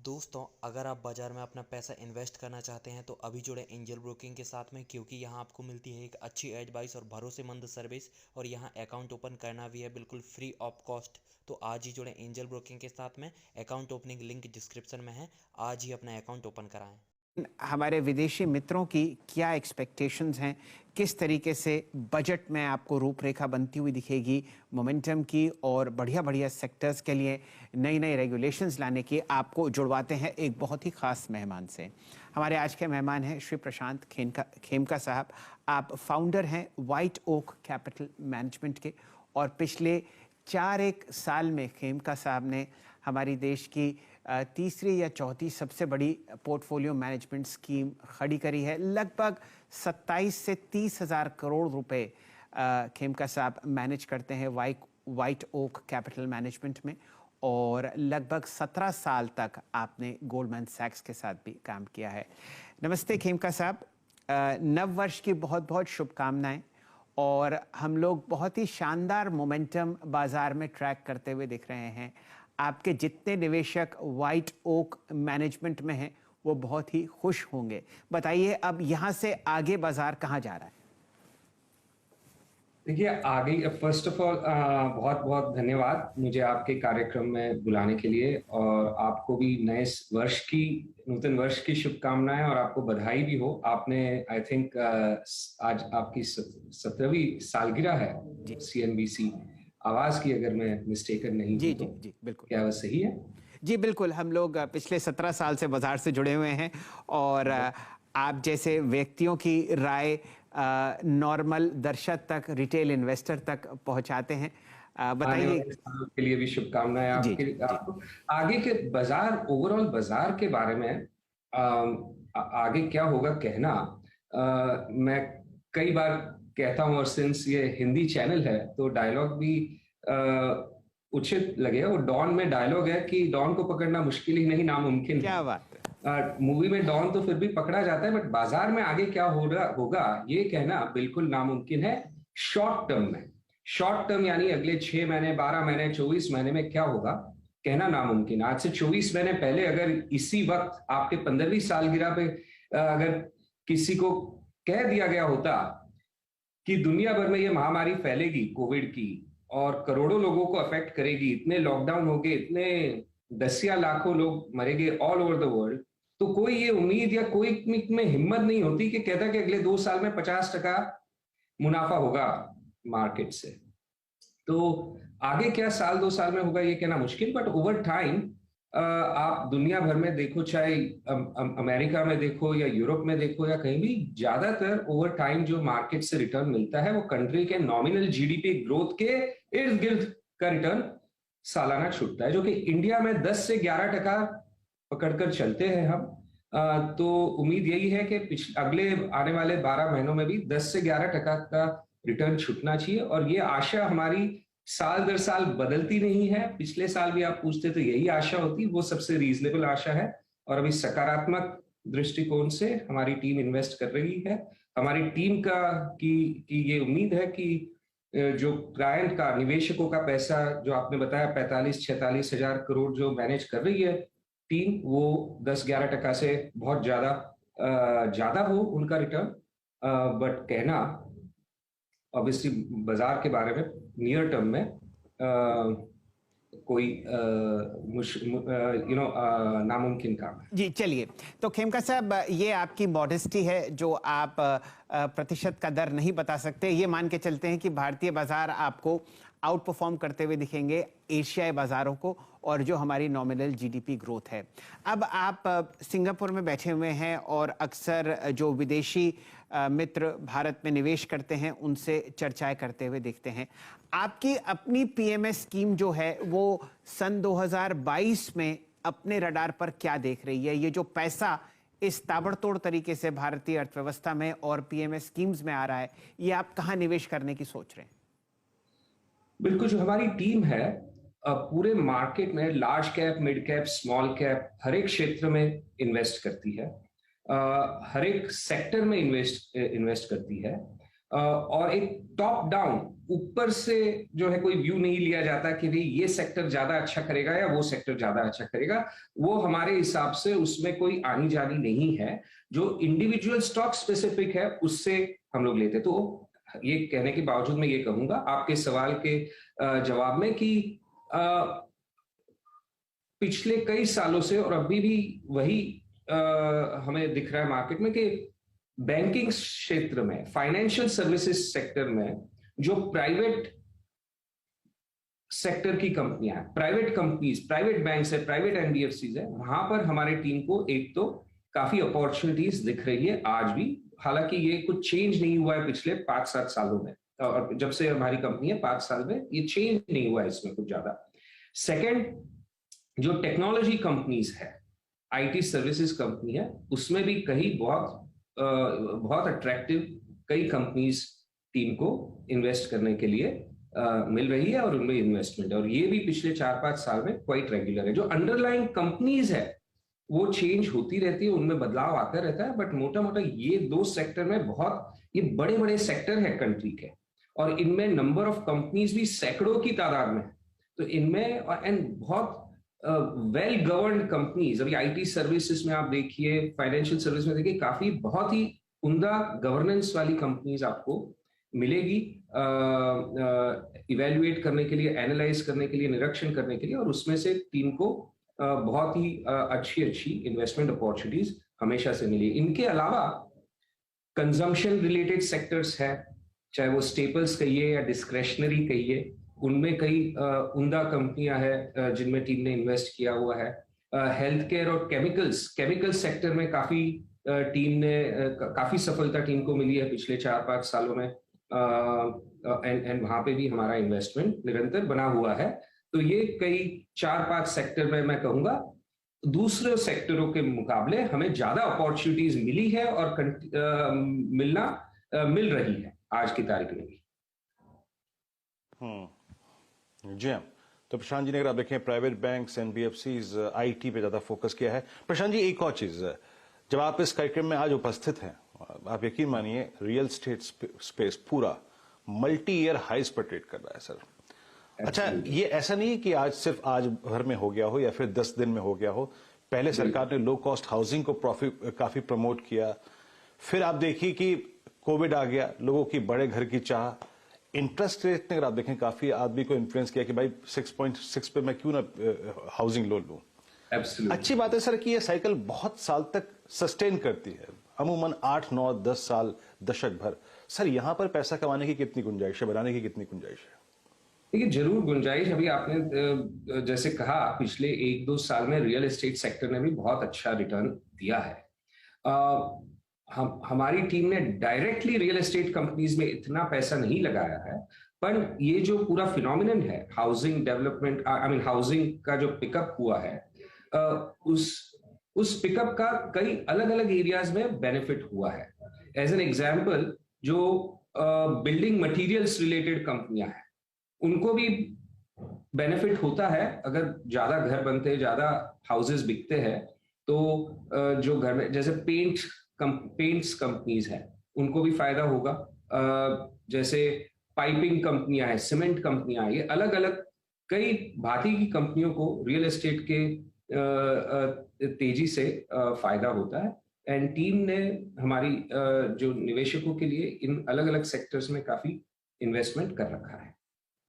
दोस्तों, अगर आप बाज़ार में अपना पैसा इन्वेस्ट करना चाहते हैं तो अभी जुड़े एंजल ब्रोकिंग के साथ में, क्योंकि यहाँ आपको मिलती है एक अच्छी एडवाइस और भरोसेमंद सर्विस। और यहाँ अकाउंट ओपन करना भी है बिल्कुल फ्री ऑफ कॉस्ट। तो आज ही जुड़े एंजल ब्रोकिंग के साथ में। अकाउंट ओपनिंग लिंक डिस्क्रिप्शन में है। आज ही अपना अकाउंट ओपन कराएं। हमारे विदेशी मित्रों की क्या एक्सपेक्टेशंस हैं, किस तरीके से बजट में आपको रूपरेखा बनती हुई दिखेगी मोमेंटम की, और बढ़िया बढ़िया सेक्टर्स के लिए नई नई रेगुलेशंस लाने की, आपको जुड़वाते हैं एक बहुत ही ख़ास मेहमान से। हमारे आज के मेहमान हैं श्री प्रशांत खेमका साहब। आप फाउंडर हैं वाइट ओक कैपिटल मैनेजमेंट के, और पिछले 4-1 साल में खेमका साहब ने हमारी देश की तीसरी या चौथी सबसे बड़ी पोर्टफोलियो मैनेजमेंट स्कीम खड़ी करी है। लगभग 27 से 30 हज़ार करोड़ रुपए खेमका साहब मैनेज करते हैं वाइट ओक कैपिटल मैनेजमेंट में, और लगभग 17 साल तक आपने गोल्डमैन सैक्स के साथ भी काम किया है। नमस्ते खेमका साहब, नव वर्ष की बहुत बहुत शुभकामनाएं। और हम लोग बहुत ही शानदार मोमेंटम बाजार में ट्रैक करते हुए दिख रहे हैं। आपके जितने निवेशक वाइट ओक मैनेजमेंट में हैं वो बहुत ही खुश होंगे। बताइए, अब यहाँ से आगे बाजार कहाँ जा रहा है? देखिए, आगे फर्स्ट ऑफ ऑल बहुत बहुत धन्यवाद मुझे आपके कार्यक्रम में बुलाने के लिए, और आपको भी नए वर्ष की नूतन वर्ष की शुभकामनाएं, और आपको बधाई भी हो। आपने आई थिंक आज आपकी 17वीं सालगिरह है CNBC आवाज की, अगर मैं मिस्टेकन नहीं जी हूं तो। जी बिल्कुल। क्या वह सही है? जी बिल्कुल, हम लोग पिछले 17 साल से बाजार से जुड़े हुए हैं, और आप जैसे व्यक्तियों की राय नॉर्मल दर्शक तक, रिटेल इन्वेस्टर तक पहुंचाते हैं। बताइए। के लिए भी शुभकामनाएं आपको। आगे के बाजार, ओवरऑल बाजार के बारे में आगे क्या होगा कहना, मैं कई बार कहता हूं, और सिंस ये हिंदी चैनल है तो डायलॉग भी उचित लगे। वो डॉन में डायलॉग है कि डॉन को पकड़ना मुश्किल ही नहीं, नामुमकिन है। क्या बात है। मूवी में डॉन तो फिर भी पकड़ा जाता है, बट बाजार में आगे क्या होगा ये कहना बिल्कुल नामुमकिन है। शॉर्ट टर्म में, शॉर्ट टर्म यानी अगले 6 महीने, 12 महीने, 24 महीने में क्या होगा कहना नामुमकिन। आज से 24 महीने पहले अगर इसी वक्त आपके 15वीं सालगिरह पे अगर किसी को कह दिया गया होता कि दुनिया भर में ये महामारी फैलेगी कोविड की, और करोड़ों लोगों को अफेक्ट करेगी, इतने लॉकडाउन होंगे, इतने 10 या लाखों लोग मरेंगे ऑल ओवर द वर्ल्ड, तो कोई ये उम्मीद या कोई में हिम्मत नहीं होती कि कहता कि अगले 2 साल में 50% मुनाफा होगा मार्केट से। तो आगे क्या साल 2 साल में होगा ये कहना मुश्किल, बट ओवर टाइम आप दुनिया भर में देखो, चाहे अमेरिका में देखो या यूरोप में देखो या कहीं भी, ज्यादातर ओवर टाइम जो मार्केट से रिटर्न मिलता है वो कंट्री के नॉमिनल GDP ग्रोथ के इर्द गिर्द का रिटर्न सालाना छूटता है, जो कि इंडिया में 10 से 11% पकड़कर चलते हैं हम। तो उम्मीद यही है कि अगले आने वाले 12 महीनों में भी 10 से 11% का रिटर्न छूटना चाहिए, और ये आशा हमारी साल दर साल बदलती नहीं है। पिछले साल भी आप पूछते तो यही आशा होती, वो सबसे रीजनेबल आशा है, और अभी सकारात्मक दृष्टिकोण से हमारी टीम इन्वेस्ट कर रही है। हमारी टीम की ये उम्मीद है कि जो क्लाइंट का, निवेशकों का पैसा जो आपने बताया 45-46 हजार करोड़ जो मैनेज कर रही है टीम, वो 10-11% से बहुत ज्यादा हो उनका रिटर्न। बट कहना ऑब्वियसली बाजार के बारे में नियर टर्म में कोई नामुमकिन काम है। जी चलिए, तो खेमका साहब, ये आपकी मॉडेस्टी है जो आप प्रतिशत का दर नहीं बता सकते। ये मान के चलते हैं कि भारतीय बाजार आपको आउट परफॉर्म करते हुए दिखेंगे एशियाई बाजारों को, और जो हमारी नॉमिनल GDP ग्रोथ है। अब आप सिंगापुर में बैठे हुए हैं, और अक्सर जो विदेशी मित्र भारत में निवेश करते हैं उनसे चर्चाएं करते हुए दिखते हैं। आपकी अपनी PMS स्कीम जो है वो सन 2022 में अपने रडार पर क्या देख रही है? ये जो पैसा इस ताबड़तोड़ तरीके से भारतीय अर्थव्यवस्था में और PMS स्कीम्स में आ रहा है, ये आप कहाँ निवेश करने की सोच रहे हैं? बिल्कुल, जो हमारी टीम है पूरे मार्केट में large cap, mid cap, small cap, हर एक क्षेत्र में इन्वेस्ट करती है, हर एक सेक्टर में इन्वेस्ट करती है। और एक टॉप डाउन, ऊपर से जो है कोई व्यू नहीं लिया जाता कि भाई ये सेक्टर ज्यादा अच्छा करेगा या वो सेक्टर ज्यादा अच्छा करेगा। वो हमारे हिसाब से उसमें कोई आनी जानी नहीं है। जो इंडिविजुअल स्टॉक स्पेसिफिक है उससे हम लोग लेते। तो ये कहने के बावजूद मैं ये कहूंगा आपके सवाल के जवाब में कि पिछले कई सालों से और अभी भी वही हमें दिख रहा है मार्केट में कि बैंकिंग क्षेत्र में, फाइनेंशियल सर्विसेज सेक्टर में जो प्राइवेट सेक्टर की कंपनियां हैं, प्राइवेट कंपनीज, प्राइवेट बैंक्स है, प्राइवेट एनबीएफसीज है, वहां पर हमारी टीम को एक तो काफी अपॉर्चुनिटीज दिख रही है आज भी। हालांकि ये कुछ चेंज नहीं हुआ है पिछले 5-7 सालों में, और जब से हमारी कंपनी है 5 साल में ये चेंज नहीं हुआ है इसमें कुछ ज्यादा। सेकेंड, जो टेक्नोलॉजी कंपनीज है, आईटी सर्विसेज कंपनी है, उसमें भी कहीं बहुत अट्रैक्टिव कई कंपनीज टीम को इन्वेस्ट करने के लिए मिल रही है और उनमें इन्वेस्टमेंट है, और ये भी पिछले 4-5 साल में क्वाइट रेगुलर है। जो अंडरलाइंग कंपनीज है वो चेंज होती रहती है, उनमें बदलाव आता रहता है, बट मोटा मोटा ये दो सेक्टर में बहुत, ये बड़े बड़े सेक्टर है कंट्री के, और इनमें नंबर ऑफ कंपनीज भी सैकड़ों की तादाद में है। तो इनमें एंड बहुत वेल गवर्न्ड कंपनीज, अभी आईटी सर्विसेज में आप देखिए, फाइनेंशियल सर्विस में देखिए, काफी बहुत ही उम्दा गवर्नेंस वाली कंपनीज आपको मिलेगी इवेल्युएट करने के लिए, एनालाइज करने के लिए, निरीक्षण करने के लिए, और उसमें से टीम को बहुत ही अच्छी इन्वेस्टमेंट अपॉर्चुनिटीज हमेशा से मिली। इनके अलावा कंजम्पशन रिलेटेड सेक्टर्स है, चाहे वो स्टेपल्स कहिए या डिस्क्रेशनरी कहिए, उनमें कई उम्दा कंपनियां हैं जिनमें टीम ने इन्वेस्ट किया हुआ है। हेल्थ केयर और केमिकल सेक्टर में काफी टीम ने काफी सफलता टीम को मिली है पिछले 4-5 सालों में, एंड वहां पे भी हमारा इन्वेस्टमेंट निरंतर बना हुआ है। तो ये कई 4-5 सेक्टर में मैं कहूंगा दूसरे सेक्टरों के मुकाबले हमें ज्यादा अपॉर्चुनिटीज मिली है और मिल रही है आज की तारीख में भी। जी हाँ। तो प्रशांत जी ने, अगर आप देखें, प्राइवेट बैंक्स, एनबीएफसीज, आईटी पे ज्यादा फोकस किया है। प्रशांत जी, एक और चीज, जब आप इस कार्यक्रम में आज उपस्थित हैं, आप यकीन मानिए रियल एस्टेट स्पेस पूरा मल्टी ईयर हाइज पर ट्रेड कर रहा है सर। अच्छा, ये ऐसा नहीं है कि आज सिर्फ आज भर में हो गया हो या फिर 10 दिन में हो गया हो। पहले सरकार ने लो कॉस्ट हाउसिंग को काफी प्रमोट किया, फिर आप देखिए कि कोविड आ गया, लोगों की बड़े घर की चाह, इंटरेस्ट रेट ने अगर आप देखें काफी आदमी को इन्फ्लुएंस किया कि भाई 6.6 पे मैं क्यों ना हाउसिंग लोन लूं। अच्छी बात है सर कि ये साइकिल बहुत साल तक सस्टेन करती है, अमूमन 8, 9, 10 साल, दशक भर। सर, यहां पर पैसा कमाने की कितनी गुंजाइश है, बनाने की कितनी गुंजाइश है? देखिए, जरूर गुंजाइश। अभी आपने जैसे कहा, पिछले 1-2 साल में रियल एस्टेट सेक्टर ने भी बहुत अच्छा रिटर्न दिया है। हमारी टीम ने डायरेक्टली रियल एस्टेट कंपनीज में इतना पैसा नहीं लगाया है, पर ये जो पूरा फिनोमिनन है हाउसिंग डेवलपमेंट, हाउसिंग का जो पिकअप हुआ है, उस पिकअप का कई अलग अलग एरियाज में बेनिफिट हुआ है। एज एन एग्जांपल, जो बिल्डिंग मटेरियल्स रिलेटेड कंपनियां हैं, उनको भी बेनिफिट होता है। अगर ज्यादा घर बनते हैं, ज्यादा हाउसेस बिकते हैं, तो जो घर में जैसे पेंट्स कंपनीज हैं, उनको भी फायदा होगा। जैसे पाइपिंग कंपनियां हैं, सीमेंट कंपनियां हैं, ये अलग अलग कई भांति की कंपनियों को रियल एस्टेट के तेजी से फायदा होता है। एंड टीम ने हमारी जो निवेशकों के लिए इन अलग अलग सेक्टर्स में काफी इन्वेस्टमेंट कर रखा है।